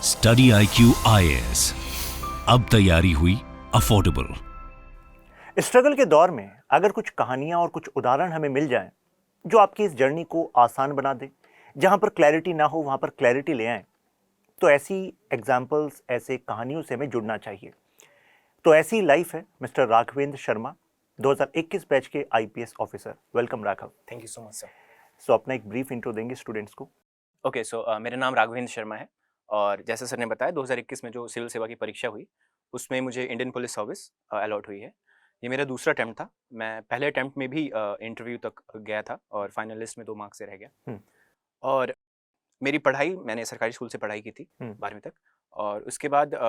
Study IQ IAS, अब तैयारी हुई अफोर्डेबल। स्ट्रगल के दौर में अगर कुछ कहानियां और कुछ उदाहरण हमें मिल जाएं जो आपकी इस जर्नी को आसान बना दे, जहां पर क्लैरिटी ना हो वहां पर क्लैरिटी ले आएं, तो ऐसी एग्जाम्पल्स, ऐसे कहानियों से हमें जुड़ना चाहिए। तो ऐसी लाइफ है मिस्टर राघवेंद्र शर्मा, 2021 बैच के IPS officer. Welcome Raghav. Thank you so much sir. So अपना एक ब्रीफ इंट्रो देंगे स्टूडेंट्स को। ओके, सो मेरा नाम राघवेंद्र शर्मा है और जैसे सर ने बताया 2021 में जो सिविल सेवा की परीक्षा हुई उसमें मुझे इंडियन पुलिस सर्विस अलॉट हुई है। ये मेरा दूसरा अटैम्प्ट था। मैं पहले अटैम्प्ट में भी इंटरव्यू तक गया था और फाइनल लिस्ट में 2 मार्क्स से रह गया। और मेरी पढ़ाई मैंने सरकारी स्कूल से पढ़ाई की थी 12वीं तक, और उसके बाद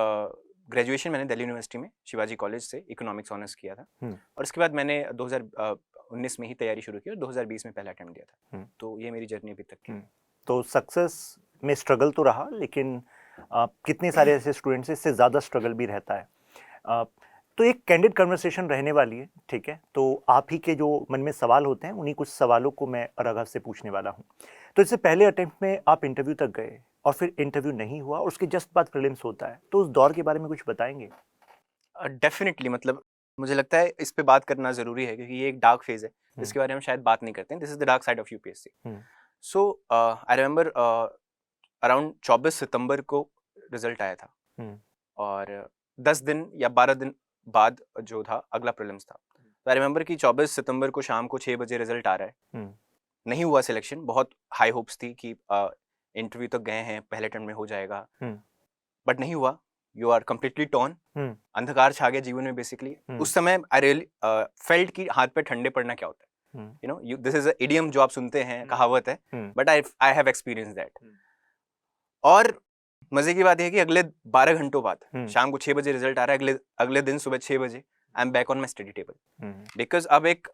ग्रेजुएशन मैंने दिल्ली यूनिवर्सिटी में शिवाजी कॉलेज से इकोनॉमिक्स ऑनर्स किया था। और उसके बाद मैंने 2019 में ही तैयारी शुरू की और 2020 में पहला अटैम्प्ट दिया था। तो ये मेरी जर्नी अभी तक की। तो सक्सेस में स्ट्रगल तो रहा, लेकिन कितने सारे ऐसे स्टूडेंट्स हैं इससे ज़्यादा स्ट्रगल भी रहता है। तो एक कैंडिड कन्वर्सेशन रहने वाली है, ठीक है। तो आप ही के जो मन में सवाल होते हैं उन्हीं कुछ सवालों को मैं राघव से पूछने वाला हूँ। तो इससे पहले अटेम्प्ट में आप इंटरव्यू तक गए और फिर इंटरव्यू नहीं हुआ और उसके जस्ट बाद प्रीलिम्स होता है, तो उस दौर के बारे में कुछ बताएंगे? डेफिनेटली, मतलब मुझे लगता है इस पे बात करना जरूरी है क्योंकि ये एक डार्क फेज है जिसके बारे में शायद बात नहीं करते हैं। This is the dark side of UPSC। So I remember around 24 सितंबर को रिजल्ट आया था और 10 दिन या 12 दिन बाद जो था अगला प्रीलिम्स था। तो आई रिमेंबर कि 24 सितंबर को शाम को 6 बजे रिजल्ट आ रहा है। नहीं हुआ सिलेक्शन। बहुत हाई होप्स थी कि इंटरव्यू तक गए हैं, पहले अटेम्प्ट में हो जाएगा, बट नहीं हुआ। You are completely torn. अंधकार छा गया जीवन में बेसिकली। उस समय आई रियली फेल्ट कि हाथ पे ठंडे पड़ना क्या होता है। You know, this is a idiom जो आप सुनते हैं, कहावत है, but I have experience that. और मजे की बात यह है कि अगले 12 घंटों बाद शाम को 6 बजे रिजल्ट आ रहा है, अगले दिन सुबह 6 बजे I am back on my study table. Because अब एक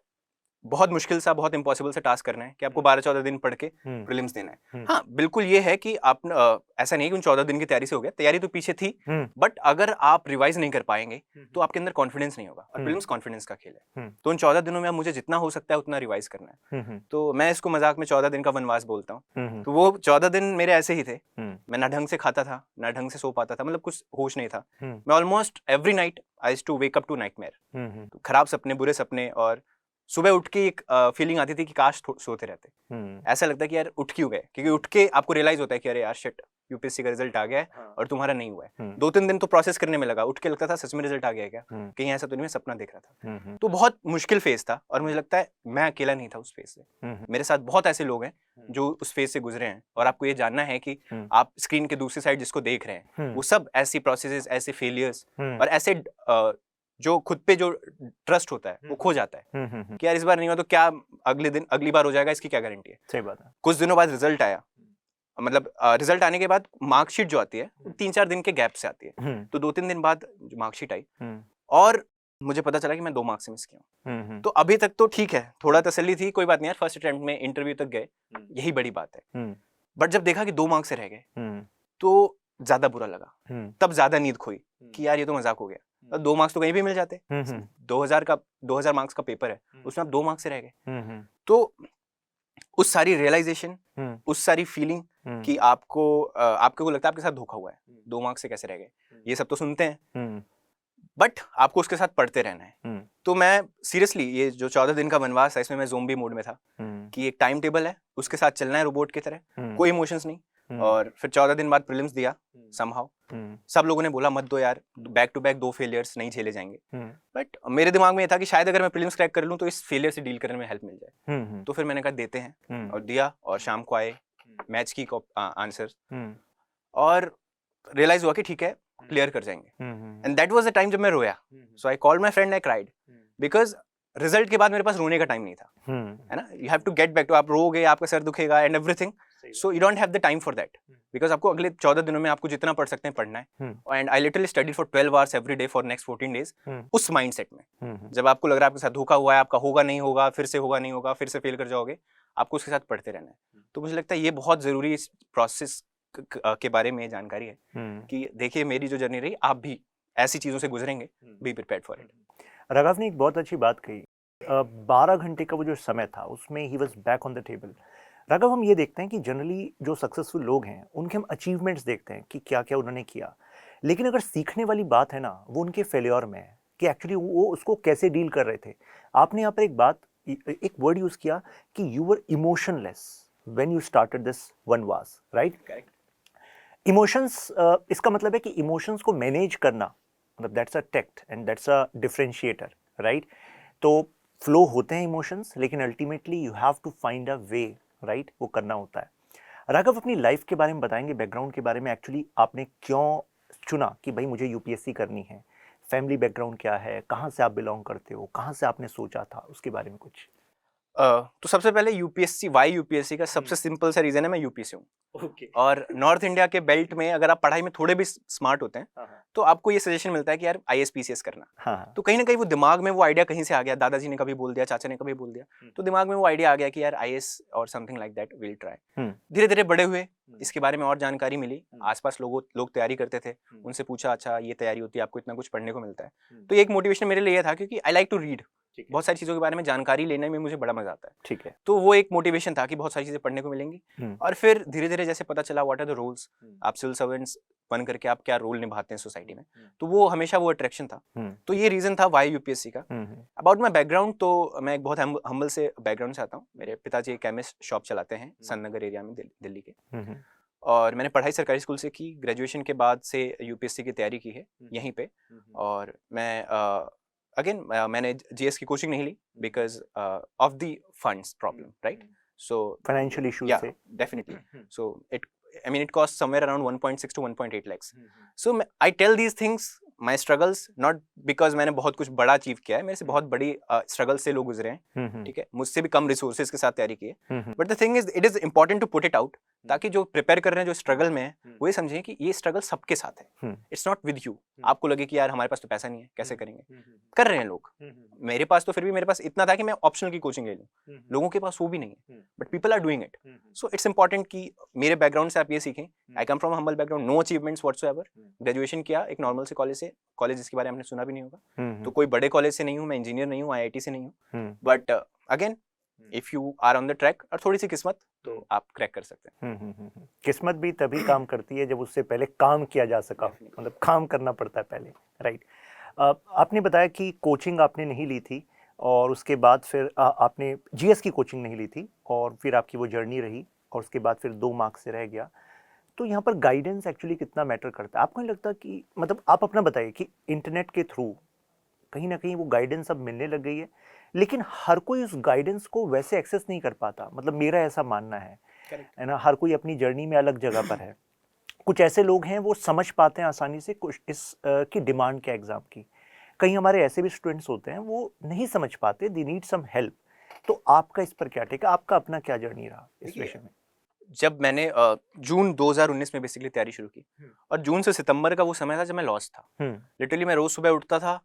बहुत मुश्किल सा, बहुत इम्पॉसिबल सा टास्क करना है कि आपको 12-14 दिन पढ़ के प्रीलिम्स देना है। हाँ, बिल्कुल ये है कि आप ऐसा नहीं कि उन 14 दिन की तैयारी से हो गया, तैयारी तो पीछे थी, बट अगर आप रिवाइज नहीं कर पाएंगे तो आपके अंदर कॉन्फिडेंस नहीं होगा। और प्रीलिम्स कॉन्फिडेंस का खेल है। तो उन 14 दिनों में अब मुझे जितना हो सकता है उतना रिवाइज करना है। तो मैं इसको मजाक में 14 दिन का वनवास बोलता हूँ। तो वो 14 दिन मेरे ऐसे ही थे। मैं ना ढंग से खाता था, ना ढंग से सो पाता था, मतलब कुछ होश नहीं था। मैं almost every night I used to wake up to nightmare, खराब सपने, बुरे सपने। और सुबह उठ के एक फीलिंग आती थी कि काश सोते रहते। ऐसा लगता है कि यार उठ क्यों गए, क्योंकि उठ के आपको रियलाइज होता है कि अरे यार शिट, UPSC का रिजल्ट आ गया है और तुम्हारा नहीं हुआ है। 2-3 दिन तो प्रोसेस करने में लगा। उठ के लगता था सच में रिजल्ट आ गया है क्या, कहीं ऐसा तो नहीं मैं सपना देख रहा था। तो बहुत मुश्किल फेज था और मुझे लगता है मैं अकेला नहीं था उस फेज से। मेरे साथ बहुत ऐसे लोग हैं जो उस फेज से गुजरे हैं। और आपको ये जानना है कि आप स्क्रीन के दूसरी साइड जिसको देख रहे हैं वो सब ऐसी प्रोसेसेस, ऐसे फेलियर्स और ऐसे जो खुद पे जो ट्रस्ट होता है वो खो जाता है कि यार इस बार नहीं हुआ तो क्या अगली बार हो जाएगा, इसकी क्या गारंटी है। सही बात है। कुछ दिनों बाद रिजल्ट आया, मतलब रिजल्ट आने के बाद मार्कशीट जो आती है 3-4 दिन के गैप से आती है। तो 2-3 दिन बाद मार्कशीट आई और मुझे पता चला कि मैं 2 मार्क्स से मिस किया हूँ। तो अभी तक तो ठीक है, थोड़ा तसल्ली थी, कोई बात नहीं यार, फर्स्ट अटेम्प्ट में इंटरव्यू तक गए, यही बड़ी बात है। बट जब देखा कि 2 मार्क्स से रह गए तो ज्यादा बुरा लगा। तब ज्यादा नींद खोई कि यार ये तो मजाक हो गया। 2 मार्क्स तो कहीं भी मिल जाते। 2000 मार्क्स का पेपर है, उसमें आप 2 मार्क्स से रह गए। तो उस सारी रियलाइजेशन, उस सारी फीलिंग कि आपको लगता है आपके साथ धोखा हुआ है, 2 मार्क्स से कैसे रह गए, ये सब तो सुनते हैं, बट आपको उसके साथ पढ़ते रहना है। तो मैं सीरियसली, ये जो 14 दिन का वनवास है इसमें मैं ज़ोंबी मोड में था कि एक टाइम टेबल है, उसके साथ चलना है रोबोट की तरह, कोई इमोशंस नहीं। और फिर 14 दिन बाद प्रीलिम्स दिया समहाउ। सब लोगों ने बोला मत दो यार, बैक टू बैक 2 फेलियर्स नहीं झेले जाएंगे। बट मेरे दिमाग में ये था कि शायद अगर मैं प्रीलिम्स क्रैक कर लूं तो इस फेलियर से डील करने में हेल्प मिल जाए। तो फिर मैंने कहा देते हैं, और दिया। और शाम को आए मैथ्स की आंसर और रियलाइज हुआ कि ठीक है, क्लियर कर जाएंगे। And that was the time जब मैं रोया। So I called my friend, I cried, because result के बाद मेरे पास रोने का टाइम नहीं था, है ना। You have to get back to, आप रोगे, आपका सर दुखेगा and everything, so you don't have the time for that, because आपको अगले 14 दिनों में आपको जितना पढ़ सकते हैं पढ़ना है। And I literally studied for 12 hours every day for next 14 days. उस माइंडसेट में जब आपको लग रहा है आपके साथ धोखा हुआ है, आपका होगा नहीं होगा, फिर से होगा नहीं होगा, फिर से फेल कर जाओगे, आपको उसके साथ पढ़ते रहना है। तो मुझे लगता है ये बहुत जरूरी इस प्रोसेस के बारे में जानकारी है कि देखिए मेरी जो जर्नी रही, आप भी ऐसी चीजों से गुजरेंगे, be prepared for it. Raghav ने एक बहुत अच्छी बात कही। 12 घंटे का वो जो समय था उसमें he was back on the table. Raghav, हम ये देखते हैं कि जनरली जो सक्सेसफुल लोग हैं उनके हम अचीवमेंट्स देखते हैं कि क्या क्या उन्होंने किया, लेकिन अगर सीखने वाली बात है ना, वो उनके फेल्योर में है कि एक्चुअली वो उसको कैसे डील कर रहे थे। आपने यहाँ पर एक वर्ड यूज किया कि you were emotionless when you started this वनवास, राइट? करेक्ट। इमोशंस, इसका मतलब है कि इमोशंस को मैनेज करना, मतलब that's a tact and that's a differentiator, right? तो फ्लो होते हैं इमोशंस, लेकिन ultimately you have to find a way, right? वो करना होता है। राघव, अपनी लाइफ के बारे में बताएंगे, बैकग्राउंड के बारे में, एक्चुअली आपने क्यों चुना कि भाई मुझे यूपीएससी करनी है? फैमिली बैकग्राउंड क्या है, कहाँ से आप बिलोंग करते हो, कहाँ से आपने सोचा था, उसके बारे में कुछ? तो सबसे पहले यूपीएससी, वाई यूपीएससी का सबसे सिंपल सा रीजन है, मैं यूपी से हूँ। ओके। और नॉर्थ इंडिया के बेल्ट में अगर आप पढ़ाई में थोड़े भी स्मार्ट होते हैं हाँ तो आपको ये सजेशन मिलता है कि यार आईएएस पीसीएस करना। हाँ। तो कहीं ना कहीं वो दिमाग में वो आइडिया कहीं से आ गया, दादाजी ने कभी बोल दिया, चाचा ने कभी बोल दिया, तो दिमाग में वो आइडिया आ गया कि यार आईएएस और something like that will try. धीरे धीरे बड़े हुए, इसके बारे में और जानकारी मिली, आसपास लोग तैयारी करते थे, उनसे पूछा अच्छा ये तैयारी होती है, आपको इतना कुछ पढ़ने को मिलता है। तो एक मोटिवेशन मेरे लिए ये था क्योंकि आई लाइक टू रीड, बहुत सारी चीजों के बारे में जानकारी लेने में मुझे बड़ा मजा आता है। ठीक है। तो वो एक मोटिवेशन था कि बहुत सारी चीजें पढ़ने को मिलेंगी। और फिर धीरे धीरे जैसे पता चला व्हाट आर द रोल्स, आप सिविल सर्वेंट्स बन करके आप क्या रोल निभाते हैं सोसाइटी में, तो वो हमेशा वो अट्रैक्शन था। तो ये रीजन था वाई यूपीएससी का। अबाउट माई बैकग्राउंड, तो मैं एक बहुत हम्बल से बैकग्राउंड से आता हूँ। मेरे पिताजी एक केमिस्ट शॉप चलाते हैं सन नगर एरिया में, दिल्ली के। और मैंने पढ़ाई सरकारी स्कूल से की, ग्रेजुएशन के बाद से यूपीएससी की तैयारी की है यहीं पे। और मैं अगेन मैंने जीएस की कोचिंग नहीं ली because of the funds problem, right? So financial issues से, definitely. So it costs somewhere around 1.6 to 1.8 lakhs. So I tell these things, my struggles, not because मैंने बहुत कुछ बड़ा अचीव किया है, मेरे से बहुत बड़ी स्ट्रगल से लोग गुजरे हैं, ठीक है, मुझसे भी कम रिसोर्सेज के साथ तैयारी की है। But the thing is, it is important to put it out, ताकि जो प्रिपेयर कर रहे हैं, जो स्ट्रगल में है, वो ये समझें कि ये स्ट्रगल सबके साथ है, इट्स नॉट विद यू। आपको लगे कि यार हमारे पास तो पैसा नहीं है, कैसे करेंगे, कर रहे हैं लोग। मेरे पास तो फिर भी, मेरे पास इतना था कि मैं ऑप्शनल की कोचिंग ले लूँ, लोगों के पास वो भी नहीं है, but people are doing it. So it's important कि मेरे बैकग्राउंड से आप ये सीखें। I come from humble background, no achievements whatsoever, graduation किया एक नॉर्मल से कॉलेज से, कॉलेज जिसके बारे में आपने सुना भी नहीं होगा, तो कोई बड़े कॉलेज से नहीं हूँ मैं, इंजीनियर नहीं हूँ, आईआईटी से नहीं हूँ, but again if you are on the track और थोड़ी सी किस्मत, तो आप क्रैक कर सकते हैं। किस्मत भी तभी काम करती है जब उससे पहले काम किया जा सका, मतलब काम करना पड़ता है पहले, राइट? आपने बताया कि कोचिंग आपने नहीं ली थी, और उसके बाद फिर आपने जीएस की कोचिंग नहीं ली थी, और फिर आपकी वो जर्नी रही, और उसके बाद फिर 2 मार्क्स से रह गया। तो यहाँ पर गाइडेंस एक्चुअली कितना मैटर करता है? आपको नहीं लगता कि, मतलब आप अपना बताइए कि इंटरनेट के थ्रू कहीं ना कहीं वो गाइडेंस अब मिलने लग गई है, लेकिन हर कोई उस गाइडेंस को वैसे एक्सेस नहीं कर पाता, मतलब मेरा ऐसा मानना है ना। हर कोई अपनी जर्नी में अलग जगह पर है। कुछ ऐसे लोग हैं वो समझ पाते हैं आसानी से कुछ की डिमांड क्या एग्जाम की, कहीं हमारे ऐसे भी स्टूडेंट्स होते हैं वो नहीं समझ पाते, दे नीड सम हेल्प। तो आपका इस पर क्या टेक है, आपका अपना क्या जर्नी रहा इस विषय में? जब मैंने जून 2019 में बेसिकली तैयारी शुरू की, और जून से सितंबर का वो समय था जब मैं लॉस्ट था। लिटरली मैं रोज सुबह उठता था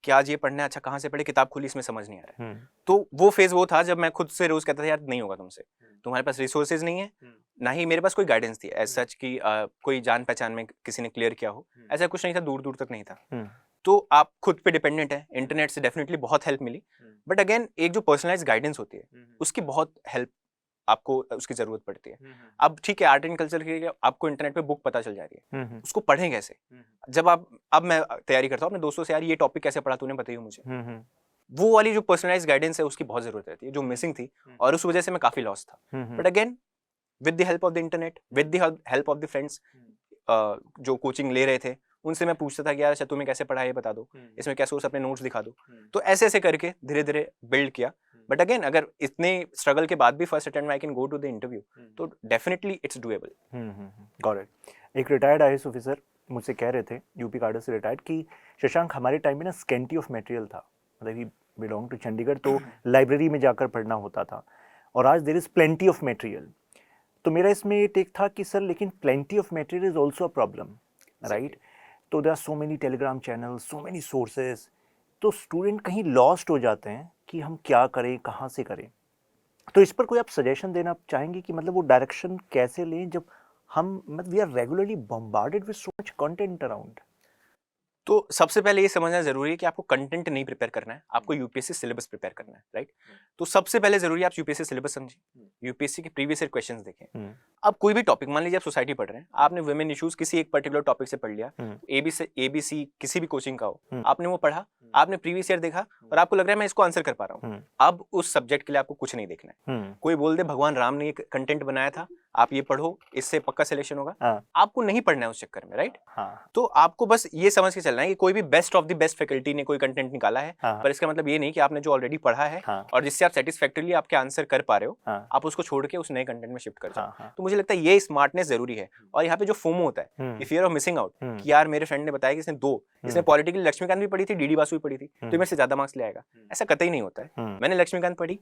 कि आज ये पढ़ना है, अच्छा कहाँ से पढ़े, किताब खुली, इसमें समझ नहीं आ रहा है। तो वो फेज वो था जब मैं खुद से रोज कहता था यार नहीं होगा तुमसे, तुम्हारे पास रिसोर्सेज नहीं है, ना ही मेरे पास कोई गाइडेंस थी एज सच कि कोई जान पहचान में किसी ने क्लियर किया हो, ऐसा कुछ नहीं था, दूर दूर तक नहीं था। तो आप खुद पे डिपेंडेंट है। इंटरनेट से डेफिनेटली बहुत हेल्प मिली, बट अगेन एक जो पर्सनलाइज गाइडेंस होती है उसकी बहुत हेल्प आपको उसकी जरूरत पड़ती है। अब ठीक है, आर्ट एंड कल्चर के आपको इंटरनेट पे बुक पता चल जा रही है, उसको पढ़ें कैसे? जब अब मैं तैयारी करता हूँ अपने दोस्तों से, यार ये टॉपिक कैसे पढ़ा तूने, बताइए मुझे। वो वाली जो पर्सनलाइज गाइडेंस है उसकी बहुत जरूरत रहती है, जो मिसिंग थी, और उस वजह से मैं काफी लॉस था। But again with the help of the internet, with the help of the friends जो कोचिंग ले रहे थे, उनसे मैं पूछता था कि यार अच्छा तुम्हें कैसे पढ़ा, ये बता दो, इसमें क्या सोर्स, अपने नोट्स दिखा दो। तो ऐसे ऐसे करके धीरे धीरे बिल्ड किया। बट अगेन अगर इतने स्ट्रगल के बाद भी फर्स्ट अटेम्प्ट में I can go to the interview, तो definitely it's doable. Got it. एक रिटायर्ड आईएएस ऑफिसर मुझसे कह रहे थे, यूपी काडर से रिटायर्ड, कि शशांक हमारे टाइम में ना स्केंटी ऑफ मटेरियल था, मतलब ही बिलोंग टू चंडीगढ़, तो लाइब्रेरी में जाकर पढ़ना होता था, और आज there is plenty of material. तो मेरा इसमें ये टेक था कि सर लेकिन plenty of material is also a problem, right? तो there are so many Telegram channel, so many sources, तो स्टूडेंट कहीं लॉस्ट हो जाते हैं कि हम क्या करें, कहाँ से करें। तो इस पर कोई आप सजेशन देना चाहेंगे कि मतलब वो डायरेक्शन कैसे लें जब हम, मतलब we are regularly bombarded with so much content around? तो सबसे पहले ये समझना जरूरी है कि आपको कंटेंट नहीं प्रिपेयर करना है, आपको यूपीएससी सिलेबस प्रिपेयर करना है, राइट। तो सबसे पहले जरूरी है आप यूपीएससी सिलेबस समझें, यूपीएससी के प्रीवियस ईयर क्वेश्चंस देखें। अब कोई भी टॉपिक, मान लीजिए आप सोसाइटी पढ़ रहे हैं, आपने वुमेन इश्यूज किसी एक पर्टिकुलर टॉपिक से पढ़ लिया, एबीसी किसी भी कोचिंग का हो, आपने वो पढ़ा, आपने प्रीवियस ईयर देखा और आपको लग रहा है मैं इसको आंसर कर पा रहा हूँ। अब उस सब्जेक्ट के लिए आपको कुछ नहीं देखना है। कोई बोल दे भगवान राम ने एक कंटेंट बनाया था, आप ये पढ़ो, इससे पक्का सिलेक्शन होगा, आपको नहीं पढ़ना है उस चक्कर में, राइट। तो आपको बस ये समझ के चलना है कि कोई भी best of the best faculty ने कोई कंटेंट निकाला है, पर इसका मतलब ये नहीं कि आपने जो ऑलरेडी पढ़ा है और जिससे आप सेटिस्फैक्टरली आपके आंसर कर पा रहे हो, आप उसको छोड़ के उस नए कंटेंट में शिफ्ट कर जाओ। तो मुझे लगता है ये स्मार्टनेस जरूरी है। और यहाँ पे जो फोमो होता है, ये फियर ऑफ मिसिंग आउट, कि यार मेरे फ्रेंड ने बताया कि इसने पॉलिटिकल लक्ष्मीकांत भी पढ़ी थी, डीडी बासु भी पढ़ी थी, तो मेरे से ज्यादा मार्क्स ले आएगा, ऐसा कतई नहीं होता है। मैंने लक्ष्मीकांत पढ़ी,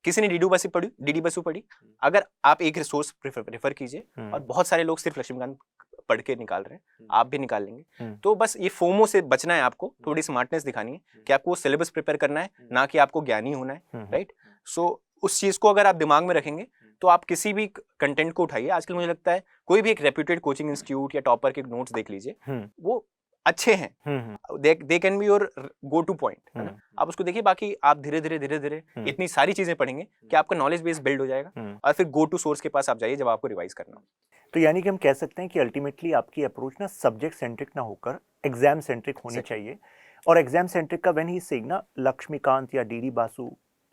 किसी ने डीडी बसु पढ़ी, अगर आप एक रिसोर्स प्रेफर कीजिए, और बहुत सारे लोग सिर्फ लक्ष्मीकांत पढ़ के निकाल रहे हैं, आप भी निकाल लेंगे। तो बस ये फोमो से बचना है, आपको थोड़ी स्मार्टनेस दिखानी है कि आपको सिलेबस प्रिपेयर करना है, ना कि आपको ज्ञानी होना है, राइट। सो उस चीज को अगर आप दिमाग में रखेंगे तो आप किसी भी कंटेंट को उठाइए। आजकल मुझे लगता है कोई भी एक रेप्यूटेड कोचिंग इंस्टीट्यूट या टॉपर के नोट्स देख लीजिए, वो अच्छे हैं, they can be your go two point, है ना। आप उसको देखिए, बाकी आप धीरे धीरे इतनी सारी चीजें पढ़ेंगे कि आपका नॉलेज बेस बिल्ड हो जाएगा, और फिर गो टू सोर्स के पास आप जाइए जब आपको रिवाइज करना हो। तो यानी कि हम कह सकते हैं कि अल्टीमेटली आपकी अप्रोच ना सब्जेक्ट सेंट्रिक ना होकर एग्जाम सेंट्रिक होनी चाहिए। और एग्जाम सेंट्रिक का व्हेन ही सेइंग ना लक्ष्मीकांत या DD Basu,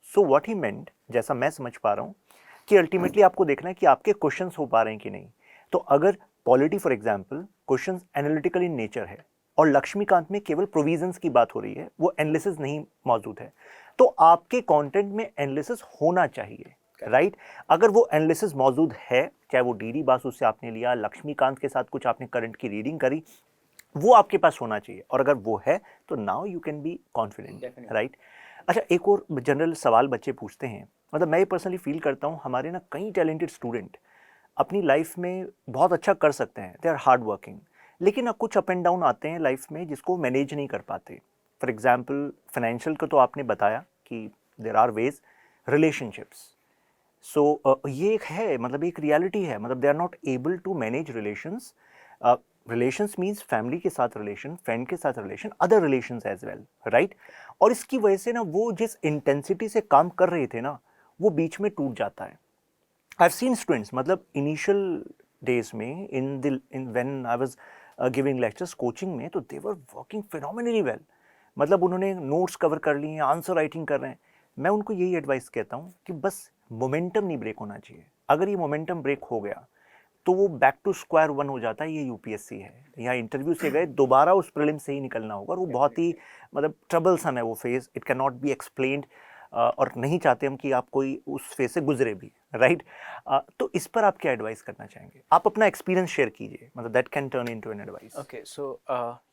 so what he meant, जैसा मैं समझ पा रहा हूँ, कि अल्टीमेटली आपको देखना है कि आपके क्वेश्चंस हो पा रहे हैं कि नहीं। तो अगर polity for example questions analytical in nature है और लक्ष्मीकांत में केवल प्रोविजंस की बात हो रही है, वो एनालिसिस नहीं मौजूद है, तो आपके कंटेंट में एनालिसिस होना चाहिए, राइट। अगर वो एनालिसिस मौजूद है, चाहे वो डीडी बासु से आपने लिया, लक्ष्मीकांत के साथ कुछ आपने करंट की रीडिंग करी, वो आपके पास होना चाहिए। और अगर वो है तो now you can be confident, right. अच्छा, एक और जनरल सवाल बच्चे पूछते हैं, मतलब मैं पर्सनली फील करता हूँ हमारे ना कई टैलेंटेड स्टूडेंट अपनी लाइफ में बहुत अच्छा कर सकते हैं, दे आर हार्ड वर्किंग, लेकिन ना कुछ अप एंड डाउन आते हैं लाइफ में जिसको मैनेज नहीं कर पाते। फॉर एग्जाम्पल फाइनेंशियल का तो आपने बताया कि there are ways, relationships, so ये एक है, मतलब एक रियलिटी है, मतलब they are not able to manage relations. Relations means family के साथ रिलेशन, फ्रेंड के साथ relation, other relations as well, right. और इसकी वजह से ना वो जिस इंटेंसिटी से काम कर रहे थे ना, वो बीच में टूट जाता है। आई हैव सीन स्टूडेंट्स, मतलब इनिशियल डेज में in when I was giving lectures coaching में, तो दे वर वर्किंग फिनोमिनली वेल, मतलब उन्होंने नोट्स कवर कर लिए हैं, आंसर राइटिंग कर रहे हैं। मैं उनको यही एडवाइस कहता हूँ कि बस मोमेंटम नहीं ब्रेक होना चाहिए। अगर ये मोमेंटम ब्रेक हो गया तो वो बैक टू स्क्वायर वन हो जाता है। ये यूपीएससी है, यहाँ इंटरव्यू से गए, दोबारा उस प्रीलिम से ही निकलना होगा, और वो बहुत ही मतलब ट्रबलसम है वो phase, it can not be explained, और नहीं चाहते हम कि आप कोई उस फेज से गुजरे भी, राइट। तो इस पर आप क्या एडवाइस करना चाहेंगे? आप अपना एक्सपीरियंस शेयर कीजिए, मतलब that can turn into an advice. Okay, so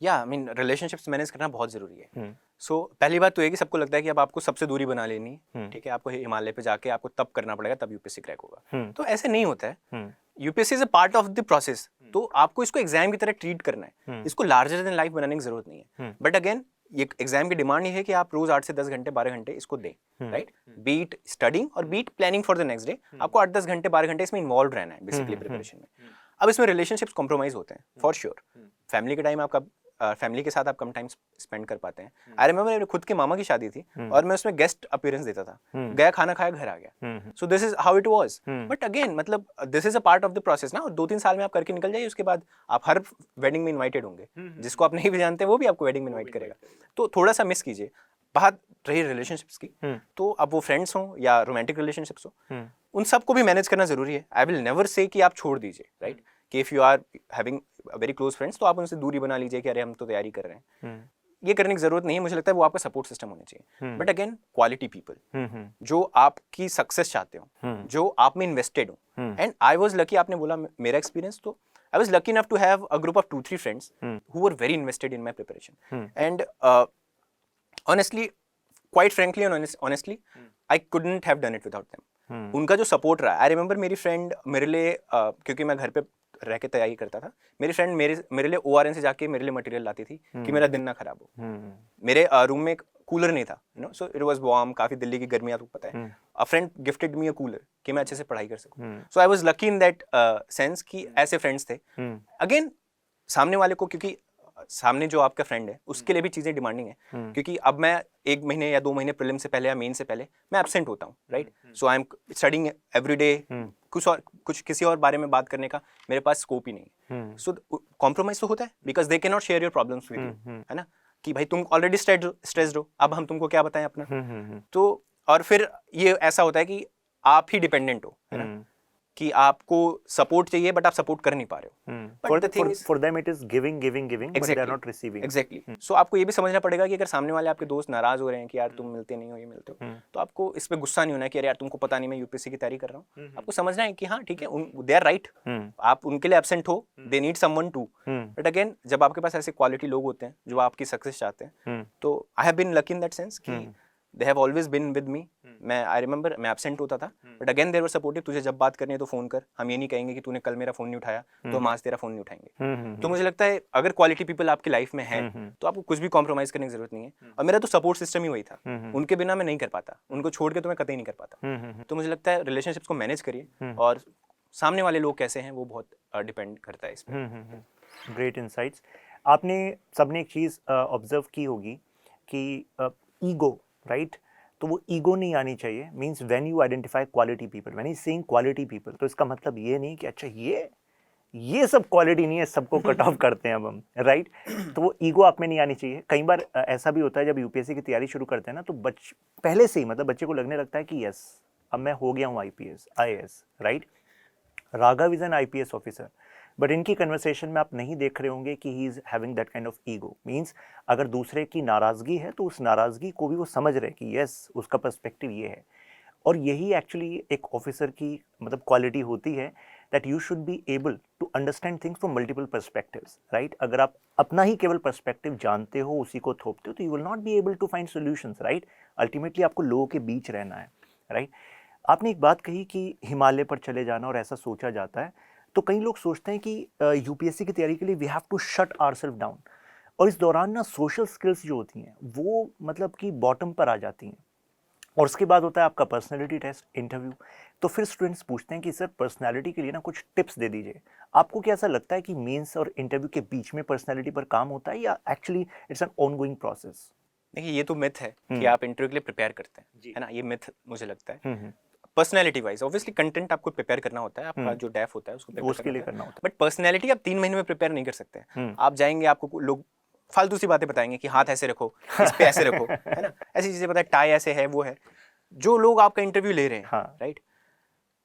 yeah I mean relationships manage करना बहुत जरूरी है। सो पहली बात तो ये कि सबको लगता है कि अब आपको सबसे दूरी बना लेनी है, ठीक है, आपको हिमालय पे जाके आपको तब करना पड़ेगा, तब यूपीएससी क्रैक होगा। तो ऐसे नहीं होता है। UPSC is a part of the process, तो आपको इसको एग्जाम की तरह ट्रीट करना है, इसको लार्जर देन लाइफ बनाने की जरूरत नहीं है। बट अगेन ये एग्जाम की डिमांड ये है कि आप रोज 8 से 10 घंटे 12 घंटे इसको दें, राइट। बीट स्टडिंग और be it planning for the next day, आपको 8-10 घंटे 12 घंटे इसमें इन्वॉल्व रहना है बेसिकली प्रिपरेशन में। अब इसमें रिलेशनशिप्स कॉम्प्रोमाइज होते हैं फॉर श्योर। फैमिली के टाइम आपका फैमिली के साथ आप कम टाइम स्पेंड कर पाते हैं। आई रिमेंबर मेरे खुद के मामा की शादी थी और मैं उसमें गेस्ट अपीयरेंस देता था, गया खाना खाया घर आ गया। So this is how it was. But again मतलब this is a part of the process ना, और 2-3 साल में आप करके निकल जाइए, उसके बाद आप हर वेडिंग में इन्वाइटेड होंगे, जिसको आप नहीं भी जानते वो भी आपको वेडिंग में इन्वाइट करेगा। तो थोड़ा सा मिस कीजिए। बात रही रिलेशनशिप्स की, तो अब वो फ्रेंड्स हो या रोमांटिक रिलेशनशिप्स हो, उन सबको भी मैनेज करना जरूरी है। आई विल नेवर से कि आप छोड़ दीजिए, राइट, कि if you are having very close friends तो आप उनसे दूरी बना लीजिए कि अरे हम तो तैयारी कर रहे हैं। ये करने की जरूरत नहीं है। मुझे लगता है वो आपका सपोर्ट सिस्टम होना चाहिए। बट अगेन क्वालिटी पीपल जो आपकी सक्सेस चाहते हो, जो आप में इन्वेस्टेड हो। एंड आई वाज लकी, आपने बोला मेरा एक्सपीरियंस, तो I was lucky enough to have a group of 2-3 friends who were very invested in my preparation. And honestly, quite frankly and honestly, I couldn't have done it without them. उनका जो support रहा, I remember मेरी friend मेरे लिए, क्योंकि मैं घर पे रह के तैयारी करता था, मेरी फ्रेंड मेरे लिए ORN से जाके मेरे लिए मटेरियल लाती थी कि मेरा दिन ना खराब हो। मेरे रूम में कूलर नहीं था, you know, so it was warm, काफी दिल्ली की गर्मी आपको पता है। A friend gifted me a cooler कि मैं अच्छे से पढ़ाई कर सकूं। So I was lucky in that sense कि ऐसे फ्रेंड्स थे। अगेन सामने वाले को, क्योंकि सामने जो आपका फ्रेंड है उसके लिए भी चीज़ें डिमांडिंग है, क्योंकि अब मैं 1 महीने या 2 महीने प्रीलिम से पहले या मेन से पहले मैं एब्सेंट होता हूँ, right? So I am studying every day, कुछ किसी और बारे में बात करने का मेरे पास स्कोप ही नहीं है। सो कॉम्प्रोमाइज तो होता है, because they can not share your problems with you, है ना, कि भाई तुम ऑलरेडी स्ट्रेस्ड हो, अब हम तुमको क्या बताएं अपना। तो और फिर ये ऐसा होता है कि आप ही डिपेंडेंट हो, है ना, कि आपको सपोर्ट चाहिए बट आप सपोर्ट कर नहीं पा रहे हो। For them it is giving, but they are not receiving. Exactly. So आपको ये भी समझना पड़ेगा कि अगर सामने वाले आपके दोस्त नाराज हो रहे हैं कि यार तुम मिलते नहीं हो, ये मिलते हो, तो आपको इस पे गुस्सा नहीं होना है कि यार तुमको पता नहीं मैं यूपीएससी की तैयारी कर रहा हूँ। आपको समझना है कि हाँ ठीक है, दे आर राइट, आप उनके लिए एब्सेंट हो, they need someone to. But again जब आपके पास ऐसे क्वालिटी लोग होते हैं जो आपकी सक्सेस चाहते हैं, तो I have been lucky in that sense कि they have always been with me. मैं आई रिमेंबर मैं एब्सेंट होता था, but again there were supportive, तुझे जब बात करनी है तो फोन कर, हम ये नहीं कहेंगे कि तूने कल मेरा फोन नहीं उठाया तो हम आज तेरा फोन नहीं उठाएंगे। तो मुझे लगता है अगर क्वालिटी पीपल आपकी लाइफ में है तो आपको कुछ भी कॉम्प्रोमाइज करने की जरूरत नहीं है। और मेरा तो सपोर्ट सिस्टम ही वही था, उनके बिना मैं नहीं कर पाता, उनको छोड़ के तो मैं कतई नहीं कर पाता। तो मुझे लगता है रिलेशनशिप्स को मैनेज करिए, और सामने वाले लोग कैसे हैं वो बहुत डिपेंड करता है इस पर। Great insights. आपने सबने एक चीज़ ऑब्जर्व की होगी कि ईगो, राइट, तो वो ईगो नहीं आनी चाहिए। Means when you identify quality people, when you seeing quality people, तो इसका मतलब ये नहीं कि अच्छा ये सब क्वालिटी नहीं है, सबको कट ऑफ करते हैं अब हम, राइट? तो वो ईगो आप में नहीं आनी चाहिए। कई बार ऐसा भी होता है जब यूपीएससी की तैयारी शुरू करते हैं ना, तो पहले से ही मतलब बच्चे को लगने लगता है कि यस अब मैं हो गया हूँ IPS IAS, right? Raghav is an IPS officer, but इनकी कन्वर्सेशन में आप नहीं देख रहे होंगे कि he is having that kind of ego. Means अगर दूसरे की नाराज़गी है तो उस नाराज़गी को भी वो समझ रहे कि यस उसका पर्सपेक्टिव ये है। और यही एक्चुअली एक ऑफिसर की मतलब क्वालिटी होती है, that you should be able to understand things from multiple perspectives, right? अगर आप अपना ही केवल पर्सपेक्टिव जानते हो, उसी को थोपते हो, तो you will not be able to find solutions, right? Ultimately आपको लोगों के बीच रहना है, राइट? आपने एक बात कही कि हिमालय पर चले जाना, और ऐसा सोचा जाता है, तो कई लोग सोचते हैं कि यूपीएससी की तैयारी के लिए we have to shut ourselves down, और इस दौरान ना सोशल स्किल्स जो होती हैं वो मतलब कि बॉटम पर आ जाती हैं, और उसके बाद होता है आपका पर्सनैलिटी टेस्ट, इंटरव्यू। तो फिर स्टूडेंट्स पूछते हैं कि सर पर्सनैलिटी के लिए ना कुछ टिप्स दे दीजिए। आपको क्या ऐसा लगता है कि मेंस और इंटरव्यू के बीच में पर्सनैलिटी पर काम होता है, या actually it's an ongoing process? देखिए ये तो मिथ है कि आप इंटरव्यू के लिए प्रिपेयर करते हैं, है ना, ये मिथ मुझे लगता है। पर्सनैलिटी वाइज ऑब्वियसली कंटेंट आपको प्रिपेयर करना होता है, आपका जो डेफ होता है उसको उसके लिए करना होता है, बट पर्सनैलिटी आप 3 महीने में प्रिपेयर नहीं कर सकते। आप जाएंगे, आपको लोग फालतू सी बातें बताएंगे कि हाथ ऐसे रखो, इस पे ऐसे रखो, है ना, ऐसी चीजें बताए, टाई ऐसे है, वो है। जो लोग आपका इंटरव्यू ले रहे हैं, राइट,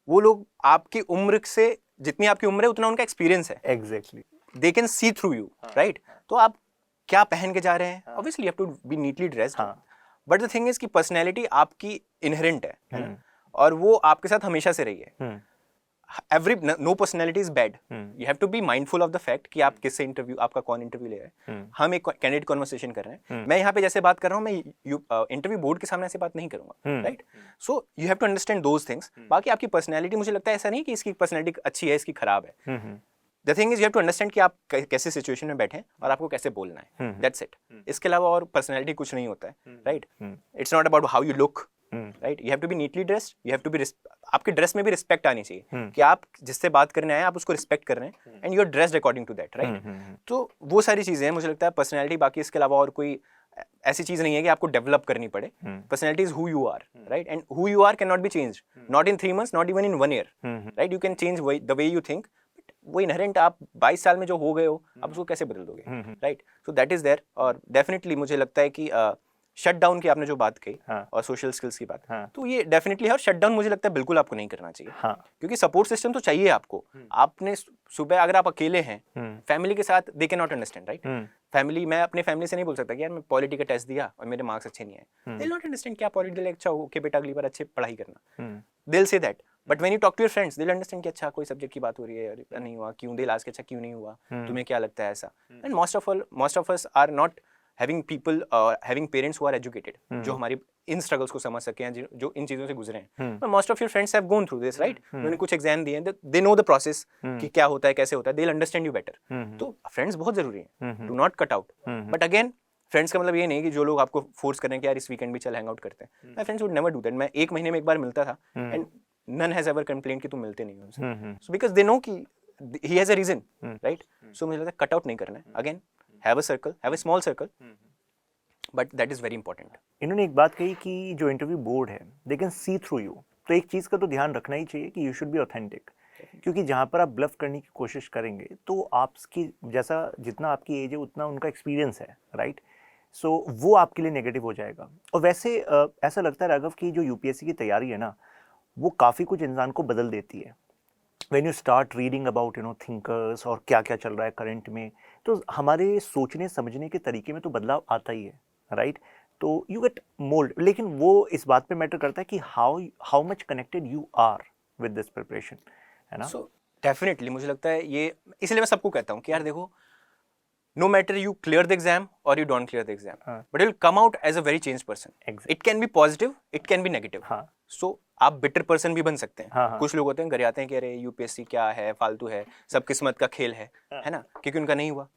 वो लोग आपकी उम्र से, जितनी आपकी उम्र है उतना उनका एक्सपीरियंस है। Exactly, they can see through you, right? तो आप क्या पहन के जा रहे हैं, obviously you have to be neatly dressed, but the thing is कि पर्सनैलिटी आपकी इनहेरेंट है ना, और वो आपके साथ हमेशा से रही है। No personality is bad, you have to be mindful of the fact कि आप किससे इंटरव्यू, आपका कौन इंटरव्यू ले रहा है। हम एक कैंडिडेट कॉन्वर्सेशन कर रहे हैं, मैं यहाँ पे जैसे बात कर रहा हूँ, मैं इंटरव्यू बोर्ड के सामने ऐसे बात नहीं करूंगा, right? So you have to understand those things. बाकी आपकी पर्सनैलिटी, मुझे लगता है ऐसा नहीं कि इसकी पर्सनैलिटी अच्छी है, इसकी खराब है। The thing is you have to understand कि आप कैसे सिचुएशन में बैठे हैं और आपको कैसे बोलना है, दैट्स इट। इसके अलावा और पर्सनैलिटी कुछ नहीं होता है, right? It's not about how you look, right? You have to be neatly dressed, you have to be, आपके ड्रेस में भी रिस्पेक्ट आनी चाहिए कि आप जिससे बात करने आए आप उसको रिस्पेक्ट कर रहे हैं, and you are dressed according to that, right? तो वो सारी चीजें हैं मुझे लगता है पर्सनैलिटी। बाकी इसके अलावा और कोई ऐसी चीज नहीं है कि आपको डेवलप करनी पड़े। Personality is who you are, right? And who you are can not be changed, not in 3 months, not even in 1 year, right? You can change the way you think, but वो inherent आप 22 साल में जो हो गए हो आप उसको कैसे बदल दोगे, right? So that is there. और डेफिनेटली मुझे लगता है कि शट डाउन की आपने जो बात कही, और सोशल स्किल्स की बात, तो ये डेफिनेटली है। और शट डाउन मुझे लगता है बिल्कुल आपको नहीं करना चाहिए, क्योंकि सपोर्ट सिस्टम तो चाहिए आपको। आपने सुबह अगर आप अकेले हैं, फैमिली के साथ they can not understand, right? Family, मैं अपने फैमिली से नहीं बोल सकता कि यार मैं पॉलिटी का टेस्ट दिया और मेरे मार्क्स अच्छे नहीं आए, दे नॉट अंडरस्टैंड क्या पॉलिटी के लिए अच्छा हो, कि बेटा अगली बार अच्छे पढ़ाई करना, they will say that. But when you talk to your friends, they will understand कि अच्छा कोई सब्जेक्ट की बात हो रही है, नहीं हुआ क्यों, दे लास्ट के अच्छा क्यों नहीं हुआ, तुम्हें क्या लगता है ऐसा। And most of us are not having people having parents who are educated, जो हमारी इन स्ट्रगल्स को समझ सके हैं, जो इन चीजों से गुजरे हैं। But most of your friends have gone through this, right? उन्होंने कुछ एग्जाम दिए हैं, they know the process कि क्या होता है, कैसे होता है, they'll understand you better. तो फ्रेंड्स बहुत जरूरी हैं, do not cut out. But again, friends का मतलब ये नहीं कि जो लोग आपको फोर्स करें कि यार इस वीकेंड भी चल हैंग आउट करते हैं। My friends would never do that. मैं 1 महीने में एक बार मिलता था, and none has ever complained कि तुम मिलते नहीं हो उनसे, so because they know कि he has a reason, right? So मुझे लगता है कट आउट नहीं करना है। Again have a circle, have a small circle, but that is very important. इन्होंने एक बात कही कि जो इंटरव्यू बोर्ड है दे कैन सी थ्रू यू, तो एक चीज़ का तो ध्यान रखना ही चाहिए कि यू शुड बी ऑथेंटिक, क्योंकि जहाँ पर आप ब्लफ करने की कोशिश करेंगे तो आपकी जैसा जितना आपकी एज है उतना उनका एक्सपीरियंस है, राइट? सो वो आपके लिए नेगेटिव हो जाएगा। और वैसे ऐसा लगता है राघव की जो यूपीएससी की तैयारी है ना, वो काफ़ी कुछ इंसान को बदल देती है। When you start reading about thinkers और क्या क्या चल रहा है करंट में, तो हमारे सोचने समझने के तरीके में तो बदलाव आता ही है, राइट? तो यू गेट मोल्ड, लेकिन वो इस बात पे मैटर करता है कि how much connected you are with this preparation, है ना? सो डेफिनेटली मुझे लगता है ये, इसलिए मैं सबको कहता हूँ कि यार देखो, no matter you clear the exam or you don't clear the exam, but you'll come out as a very changed person. Exactly. It can be positive, it can be negative. हाँ. So आप bitter person भी बन सकते हैं। हाँ. कुछ लोग होते हैं घर आते हैं कि अरे यूपीएससी क्या है, फालतू है, सब किस्मत का खेल है ना, क्योंकि उनका नहीं हुआ।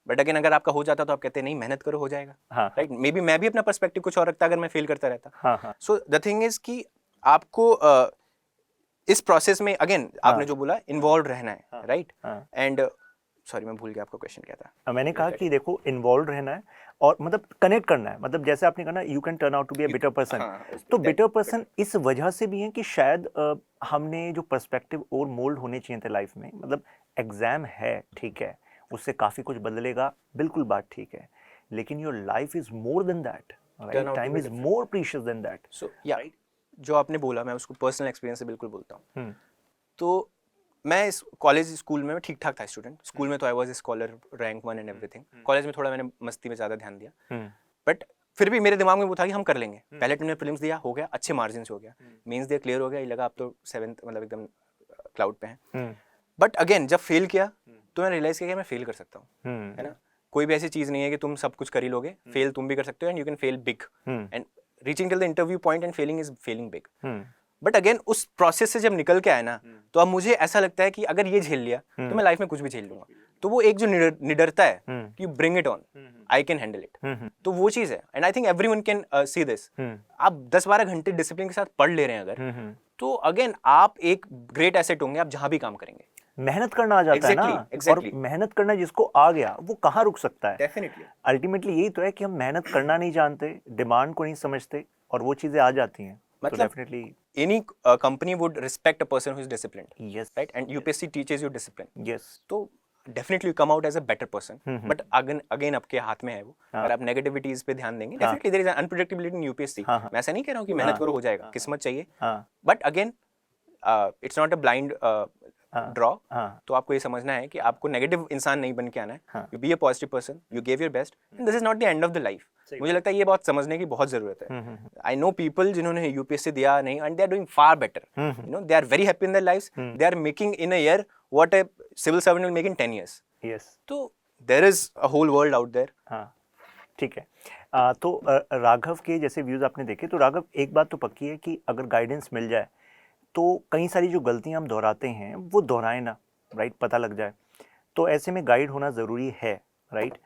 बट अगेन अगर आपका हो जाता तो आप कहते हैं नहीं मेहनत करो, हो जाएगा, राइट? मे बी मैं भी अपना पर्सपेक्टिव कुछ और रखता अगर मैं फेल करता रहता। सो द थिंग इज कि आपको इस प्रोसेस में अगेन आपने जो बोला इन्वॉल्व रहना है, राइट? एंड सॉरी मैं भूल गया आपका क्वेश्चन क्या था। मैंने कहा कि देखो इन्वॉल्व रहना है और मतलब कनेक्ट करना है, मतलब जैसे आपने कहा ना you can turn out to be a bitter person, तो बिटर पर्सन इस वजह से भी है कि शायद हमने जो पर्सपेक्टिव और मोल्ड होने चाहिए थे लाइफ में, मतलब एग्जाम है ठीक है, उससे काफ़ी कुछ बदलेगा, बिल्कुल बात ठीक है, लेकिन your life is more than that, right? Time is more precious than that. So या जो आपने बोला मैं उसको पर्सनल एक्सपीरियंस से बिल्कुल बोलता हूँ। तो मैं इस कॉलेज स्कूल में ठीक ठाक था स्टूडेंट, स्कूल में तो I was a scholar, rank 1 and everything. College में थोड़ा मैंने मस्ती में ज़्यादा ध्यान दिया, बट फिर भी मेरे दिमाग में वो था कि हम कर लेंगे। पहले तुमने प्रीलिम्स दिया, हो गया, अच्छे मार्जिन से हो गया, मेंस दिया, क्लियर हो गया, ये लगा आप तो 7th मतलब एकदम क्लाउड पे हैं। बट अगेन जब फेल किया तो मैंने रियलाइज किया कि मैं फेल कर सकता हूँ, है ना? कोई भी ऐसी चीज़ नहीं है कि तुम सब कुछ कर ही लोगे, फेल तुम भी कर सकते हो, and you can fail big, and reaching till the interview point and failing is failing big. But again उस प्रोसेस से जब निकल के आया ना, तो अब मुझे ऐसा लगता है कि अगर ये झेल लिया तो मैं लाइफ में कुछ भी झेल लूंगा। तो वो एक जो निडरता है कि bring it on, I can handle it, तो वो चीज़ है। And I think everyone can see this. आप 10-12 घंटे डिसिप्लिन के साथ पढ़ ले रहे हैं अगर, तो अगेन आप एक ग्रेट एसेट होंगे, आप जहां भी काम करेंगे। मेहनत करना आ जाता है ना, और मेहनत करना जिसको आ गया वो कहाँ रुक सकता है? डेफिनेटली अल्टीमेटली यही तो है कि हम मेहनत करना नहीं जानते, डिमांड को नहीं समझते, और वो चीजें आ जाती हैं। मतलब definitely any company would respect a person who is disciplined, yes, right? And UPSC teaches you discipline, yes, तो definitely you come out as a better person, but again आपके हाथ में है वो। अगर आप negativities पे ध्यान देंगे, definitely there is an unpredictability in UPSC। मैं ऐसा नहीं कह रहा हूँ कि मेहनत करो हो जाएगा, किस्मत चाहिए, but again it's not a blind draw. तो आपको ये समझना है कि आपको नेगेटिव इंसान नहीं बन के आना है, you be a positive person, you give your best, and this is not the end of the life. मुझे लगता है ये बात समझने की बहुत जरूरत है। आई नो पीपल जिन्होंने यूपीएससी दिया नहीं, and they are doing far better, you know, they are very happy in their lives, they are making in a year what a civil servant will make in 10 years। Yes, तो there is a whole world out there. हाँ ठीक है। तो राघव के जैसे views आपने देखे, तो राघव एक बात तो पक्की है कि अगर गाइडेंस मिल जाए तो कई सारी जो गलतियां हम दोहराते हैं वो दोहराए ना, राइट? पता लग जाए, तो ऐसे में गाइड होना ज़रूरी है, राइट?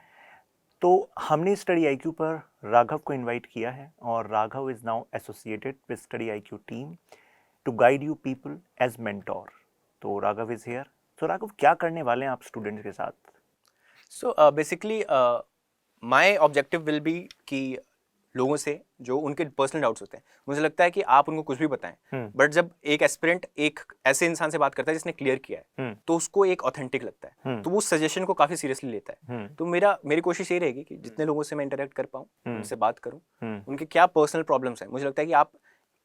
तो हमने स्टडी आईक्यू पर राघव को इनवाइट किया है, और Raghav is now associated with study IQ team to guide you people as mentor. तो राघव इज़ हियर। तो राघव क्या करने वाले हैं आप स्टूडेंट्स के साथ? So basically my objective will be कि लोगों से जो उनके पर्सनल डाउट्स होते हैं, मुझे लगता है कि आप उनको कुछ भी बताएं, बट जब एक एस्पिरेंट एक ऐसे इंसान से बात करता है जिसने क्लियर किया है, तो उसको एक ऑथेंटिक लगता है, तो वो सजेशन को काफी सीरियसली लेता है। तो मेरी कोशिश ये रहेगी कि जितने लोगों से मैं इंटरेक्ट कर पाऊँ, उनसे बात करूँ, उनके क्या पर्सनल प्रॉब्लम्स हैं। मुझे लगता है कि आप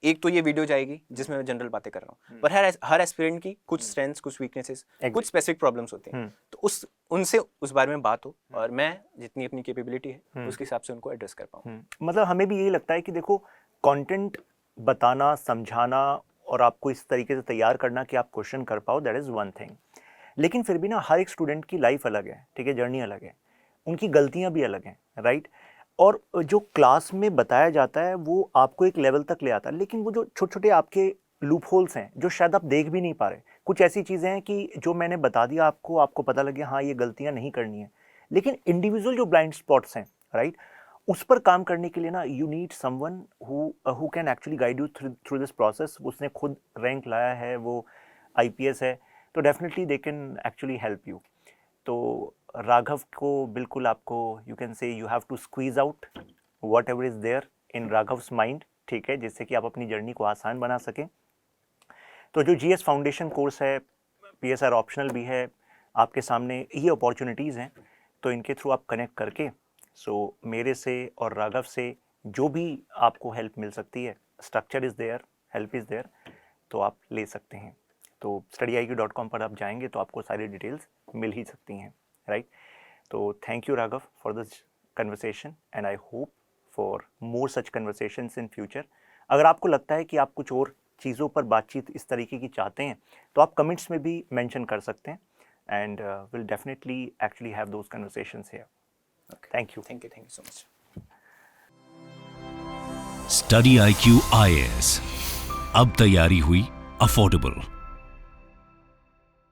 एक तो ये वीडियो जाएगी जिसमें मैं जनरल बातें कर रहा हूँ, पर हर एस्पिरेंट की कुछ स्ट्रेंथ्स, कुछ वीकनेसेस, कुछ स्पेसिफिक प्रॉब्लम्स होते हैं, तो उनसे उस बारे में बात हो, और मैं जितनी अपनी कैपेबिलिटी है उसके हिसाब से उनको एड्रेस कर पाऊँ। मतलब हमें भी यही लगता है कि देखो, कंटेंट बताना, समझाना और आपको इस तरीके से तैयार करना कि आप क्वेश्चन कर पाओ, दैट इज़ वन थिंग। लेकिन फिर भी ना हर एक स्टूडेंट की लाइफ अलग है, ठीक है, जर्नी अलग है, उनकी गलतियाँ भी अलग हैं, राइट? और जो क्लास में बताया जाता है वो आपको एक लेवल तक ले आता है, लेकिन वो जो छोटे छोटे आपके लूप होल्स हैं जो शायद आप देख भी नहीं पा रहे, कुछ ऐसी चीज़ें हैं कि जो मैंने बता दिया आपको पता लग गया हाँ ये गलतियाँ नहीं करनी है, लेकिन इंडिविजुअल जो ब्लाइंड स्पॉट्स हैं, राइट, उस पर काम करने के लिए ना you need someone who can actually guide you through this process. उसने खुद रैंक लाया है, वो IPS है, तो definitely they can actually help you. तो राघव को बिल्कुल आपको you can say you have to squeeze out whatever is there in Raghav's mind, ठीक है, जिससे कि आप अपनी जर्नी को आसान बना सकें। तो जो जीएस फाउंडेशन कोर्स है, पीएसआर ऑप्शनल भी है, आपके सामने ये अपॉर्चुनिटीज़ हैं, तो इनके थ्रू आप कनेक्ट करके मेरे से और राघव से जो भी आपको हेल्प मिल सकती है, structure is there, help is there, तो आप ले सकते हैं। तो studiiq.com पर आप जाएंगे तो आपको सारी डिटेल्स मिल ही सकती हैं, राइट। तो thank you Raghav for this conversation and I hope for more such conversations in future. अगर आपको लगता है कि आप कुछ और चीज़ों पर बातचीत इस तरीके की चाहते हैं तो आप कमेंट्स में भी मेंशन कर सकते हैं and will definitely actually have those conversations here. Thank you so much. Study IQ IAS, अब तैयारी हुई अफोर्डेबल।